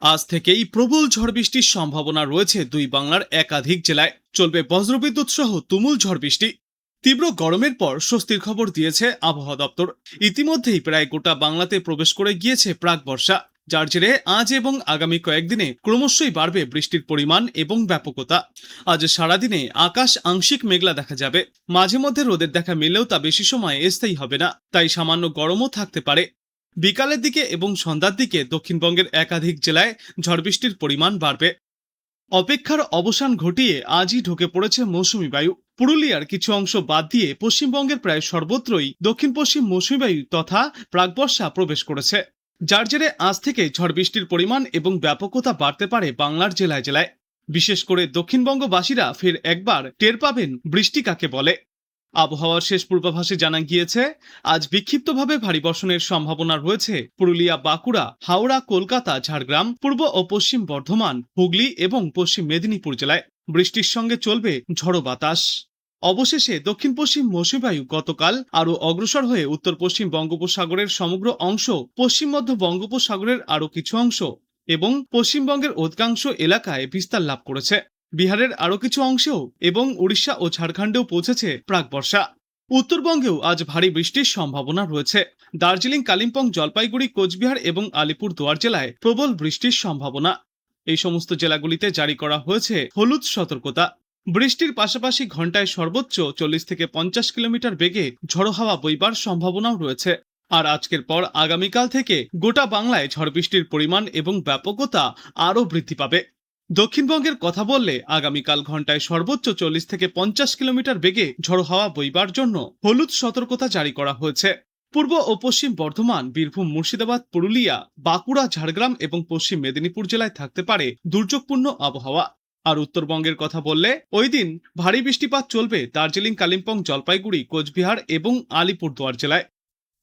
আজ থেকেই প্রবল ঝড় বৃষ্টির সম্ভাবনা রয়েছে দুই বাংলার একাধিক জেলায়। চলবে বজ্রবিদ্যুৎ সহ তুমুল ঝড় বৃষ্টি। তীব্র গরমের পর স্বস্তির খবর দিয়েছে আবহাওয়া দপ্তর। ইতিমধ্যেই প্রায় গোটা বাংলাতে প্রবেশ করে গিয়েছে প্রাক বর্ষা, যার জেরে আজ এবং আগামী কয়েকদিনে ক্রমশই বাড়বে বৃষ্টির পরিমাণ এবং ব্যাপকতা। আজ সারাদিনে আকাশ আংশিক মেঘলা দেখা যাবে, মাঝে মধ্যে রোদের দেখা মিললেও তা বেশি সময় স্থায়ী হবে না, তাই সামান্য গরমও থাকতে পারে। বিকালের দিকে এবং সন্ধ্যার দিকে দক্ষিণবঙ্গের একাধিক জেলায় ঝড় বৃষ্টির পরিমাণ বাড়বে। অপেক্ষার অবসান ঘটিয়ে আজই ঢুকে পড়েছে মৌসুমী বায়ু। পুরুলিয়ার কিছু অংশ বাদ দিয়ে পশ্চিমবঙ্গের প্রায় সর্বত্রই দক্ষিণ পশ্চিম মৌসুমী বায়ু তথা প্রাকবর্ষা প্রবেশ করেছে, যার জেরে আজ থেকে ঝড় বৃষ্টির পরিমাণ এবং ব্যাপকতা বাড়তে পারে বাংলার জেলায় জেলায়। বিশেষ করে দক্ষিণবঙ্গবাসীরা ফের একবার টের পাবেন বৃষ্টি কাকে বলে। আবহাওয়ার শেষ পূর্বাভাসে জানা গিয়েছে, আজ বিক্ষিপ্তভাবে ভারী বর্ষণের সম্ভাবনা রয়েছে পুরুলিয়া, বাঁকুড়া, হাওড়া, কলকাতা, ঝাড়গ্রাম, পূর্ব ও পশ্চিম বর্ধমান, হুগলি এবং পশ্চিম মেদিনীপুর জেলায়। বৃষ্টির সঙ্গে চলবে ঝড়ো বাতাস। অবশেষে দক্ষিণ পশ্চিম মৌসুমী বায়ু গতকাল আরও অগ্রসর হয়ে উত্তর পশ্চিম বঙ্গোপসাগরের সমগ্র অংশ, পশ্চিম মধ্য বঙ্গোপসাগরের আরও কিছু অংশ এবং পশ্চিমবঙ্গের অধিকাংশ এলাকায় বিস্তার লাভ করেছে। বিহারের আরও কিছু অংশেও এবং উড়িষ্যা ও ঝাড়খণ্ডেও পৌঁছেছে প্রাক বর্ষা। উত্তরবঙ্গেও আজ ভারী বৃষ্টির সম্ভাবনা রয়েছে। দার্জিলিং, কালিম্পং, জলপাইগুড়ি, কোচবিহার এবং আলিপুরদুয়ার জেলায় প্রবল বৃষ্টির সম্ভাবনা। এই সমস্ত জেলাগুলিতে জারি করা হয়েছে হলুদ সতর্কতা। বৃষ্টির পাশাপাশি ঘন্টায় সর্বোচ্চ 40 থেকে 50 কিলোমিটার বেগে ঝড়ো হাওয়া বইবার সম্ভাবনাও রয়েছে। আর আজকের পর আগামীকাল থেকে গোটা বাংলায় ঝড় বৃষ্টির পরিমাণ এবং ব্যাপকতা আরও বৃদ্ধি পাবে। দক্ষিণবঙ্গের কথা বললে আগামীকাল ঘন্টায় সর্বোচ্চ 40 থেকে 50 কিলোমিটার বেগে ঝড়ো হাওয়া বইবার জন্য হলুদ সতর্কতা জারি করা হয়েছে। পূর্ব ও পশ্চিম বর্ধমান, বীরভূম, মুর্শিদাবাদ, পুরুলিয়া, বাঁকুড়া, ঝাড়গ্রাম এবং পশ্চিম মেদিনীপুর জেলায় থাকতে পারে দুর্যোগপূর্ণ আবহাওয়া। আর উত্তরবঙ্গের কথা বললে ওই দিন ভারী বৃষ্টিপাত চলবে দার্জিলিং, কালিম্পং, জলপাইগুড়ি, কোচবিহার এবং আলিপুরদুয়ার জেলায়।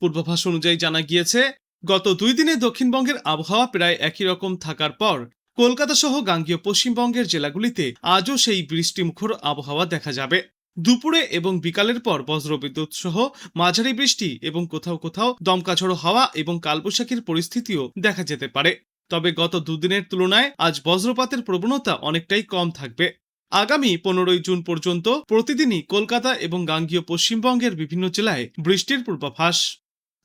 পূর্বাভাস অনুযায়ী জানা গিয়েছে, গত 2 দিনে দক্ষিণবঙ্গের আবহাওয়া প্রায় একই রকম থাকার পর কলকাতা সহ গাঙ্গেয় পশ্চিমবঙ্গের জেলাগুলিতে আজও সেই বৃষ্টিমুখর আবহাওয়া দেখা যাবে। দুপুরে এবং বিকালের পর বজ্রবিদ্যুৎ সহ মাঝারি বৃষ্টি এবং কোথাও কোথাও দমকা ঝড়ো হাওয়া এবং কালবৈশাখীর পরিস্থিতিও দেখা যেতে পারে। তবে গত 2 দিনের তুলনায় আজ বজ্রপাতের প্রবণতা অনেকটাই কম থাকবে। আগামী 15 জুন পর্যন্ত প্রতিদিনই কলকাতা এবং গাঙ্গেয় পশ্চিমবঙ্গের বিভিন্ন জেলায় বৃষ্টির পূর্বাভাস।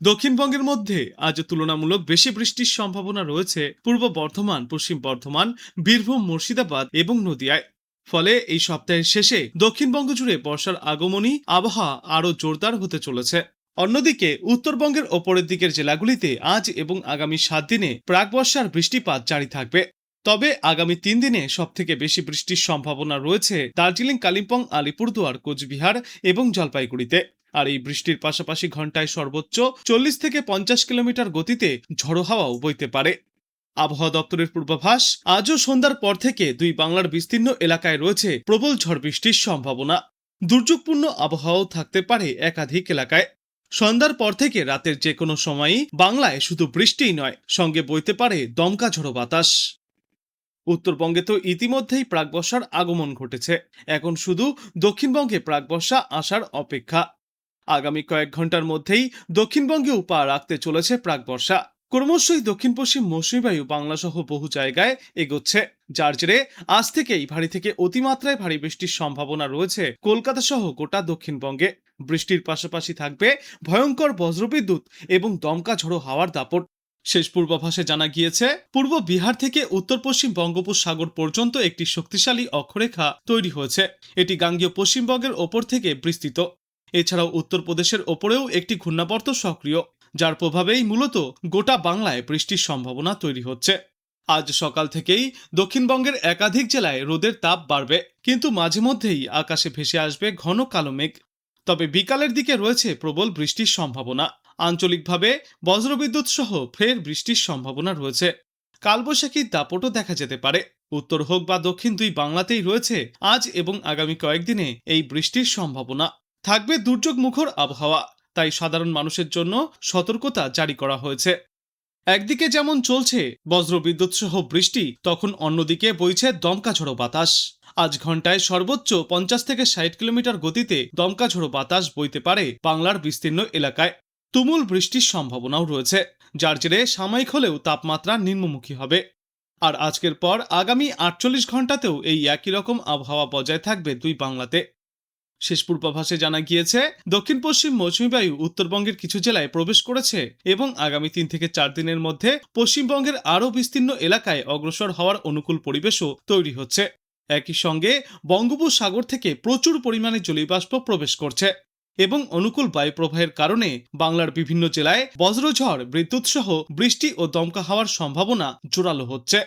দক্ষিণবঙ্গের মধ্যে আজ তুলনামূলক বেশি বৃষ্টির সম্ভাবনা রয়েছে পূর্ব বর্ধমান, পশ্চিম বর্ধমান, বীরভূম, মুর্শিদাবাদ এবং নদিয়ায়। ফলে এই সপ্তাহের শেষে দক্ষিণবঙ্গ জুড়ে বর্ষার আগমনী আবহাওয়া আরও জোরদার হতে চলেছে। অন্যদিকে উত্তরবঙ্গের ওপরের দিকের জেলাগুলিতে আজ এবং আগামী 7 দিনে প্রাক বর্ষার বৃষ্টিপাত জারি থাকবে। তবে আগামী 3 দিনে সবথেকে বেশি বৃষ্টির সম্ভাবনা রয়েছে দার্জিলিং, কালিম্পং, আলিপুরদুয়ার, কোচবিহার এবং জলপাইগুড়িতে। আর এই বৃষ্টির পাশাপাশি ঘন্টায় সর্বোচ্চ 40 থেকে 50 কিলোমিটার গতিতে ঝড়ো হাওয়াও বইতে পারে। আবহাওয়া দপ্তরের পূর্বাভাস, আজও সন্ধ্যার পর থেকে দুই বাংলার বিস্তীর্ণ এলাকায় রয়েছে প্রবল ঝড় বৃষ্টির সম্ভাবনা। দুর্যোগপূর্ণ আবহাওয়াও থাকতে পারে একাধিক এলাকায়। সন্ধ্যার পর থেকে রাতের যে কোনো সময়ই বাংলায় শুধু বৃষ্টিই নয়, সঙ্গে বইতে পারে দমকা ঝড়ো বাতাস। উত্তরবঙ্গে তো ইতিমধ্যেই প্রাকবর্ষার আগমন ঘটেছে, এখন শুধু দক্ষিণবঙ্গে প্রাকবর্ষা আসার অপেক্ষা। আগামী কয়েক ঘন্টার মধ্যেই দক্ষিণবঙ্গেও পা রাখতে চলেছে প্রাকবর্ষা। ক্রমশই দক্ষিণ পশ্চিম মৌসুমী বায়ু বাংলা সহ বহু জায়গায় এগোচ্ছে, যার জেরে আজ থেকেই ভারী থেকে অতিমাত্রায় ভারী বৃষ্টির সম্ভাবনা রয়েছে কলকাতা সহ গোটা দক্ষিণবঙ্গে। বৃষ্টির পাশাপাশি থাকবে ভয়ঙ্কর বজ্রবিদ্যুৎ এবং দমকা ঝড়ো হাওয়ার দাপট। শেষ পূর্বাভাসে জানা গিয়েছে, পূর্ব বিহার থেকে উত্তর পশ্চিম বঙ্গোপসাগর পর্যন্ত একটি শক্তিশালী অক্ষরেখা তৈরি হয়েছে। এটি গাঙ্গেয় পশ্চিমবঙ্গের ওপর থেকে বিস্তৃত। এছাড়াও উত্তরপ্রদেশের ওপরেও একটি ঘূর্ণাবর্ত সক্রিয়, যার প্রভাবেই মূলত গোটা বাংলায় বৃষ্টির সম্ভাবনা তৈরি হচ্ছে। আজ সকাল থেকেই দক্ষিণবঙ্গের একাধিক জেলায় রোদের তাপ বাড়বে, কিন্তু মাঝে মধ্যেই আকাশে ভেসে আসবে ঘন কালো মেঘ। তবে বিকালের দিকে রয়েছে প্রবল বৃষ্টির সম্ভাবনা। আঞ্চলিকভাবে বজ্রবিদ্যুৎ সহ ফের বৃষ্টির সম্ভাবনা রয়েছে। কালবৈশাখীর দাপটও দেখা যেতে পারে। উত্তর হোক বা দক্ষিণ, দুই বাংলাতেই রয়েছে আজ এবং আগামী কয়েকদিনে এই বৃষ্টির সম্ভাবনা। থাকবে দুর্যোগ মুখর আবহাওয়া, তাই সাধারণ মানুষের জন্য সতর্কতা জারি করা হয়েছে। একদিকে যেমন চলছে বজ্রবিদ্যুৎ সহ বৃষ্টি, তখন অন্যদিকে বইছে দমকা ঝড়ো বাতাস। আজ ঘন্টায় সর্বোচ্চ 50 থেকে 60 কিলোমিটার গতিতে দমকা ঝড়ো বাতাস বইতে পারে বাংলার বিস্তীর্ণ এলাকায়। তুমুল বৃষ্টির সম্ভাবনাও রয়েছে, যার জেরে সাময়িক হলেও তাপমাত্রা নিম্নমুখী হবে। আর আজকের পর আগামী 48 ঘন্টাতেও এই একই রকম আবহাওয়া বজায় থাকবে দুই বাংলাতে। শেষ পূর্বাভাসে জানা গিয়েছে, দক্ষিণ পশ্চিম মৌসুমী বায়ু উত্তরবঙ্গের কিছু জেলায় প্রবেশ করেছে এবং আগামী 3 থেকে 4 দিনের মধ্যে পশ্চিমবঙ্গের আরও বিস্তীর্ণ এলাকায় অগ্রসর হওয়ার অনুকূল পরিবেশও তৈরি হচ্ছে। একই সঙ্গে বঙ্গোপসাগর থেকে প্রচুর পরিমাণে জলীয়বাষ্প প্রবেশ করছে এবং অনুকূল বায়ু প্রবাহের কারণে বাংলার বিভিন্ন জেলায় বজ্রঝড়, বিদ্যুৎ সহ বৃষ্টি ও দমকা হওয়ার সম্ভাবনা জোরালো হচ্ছে।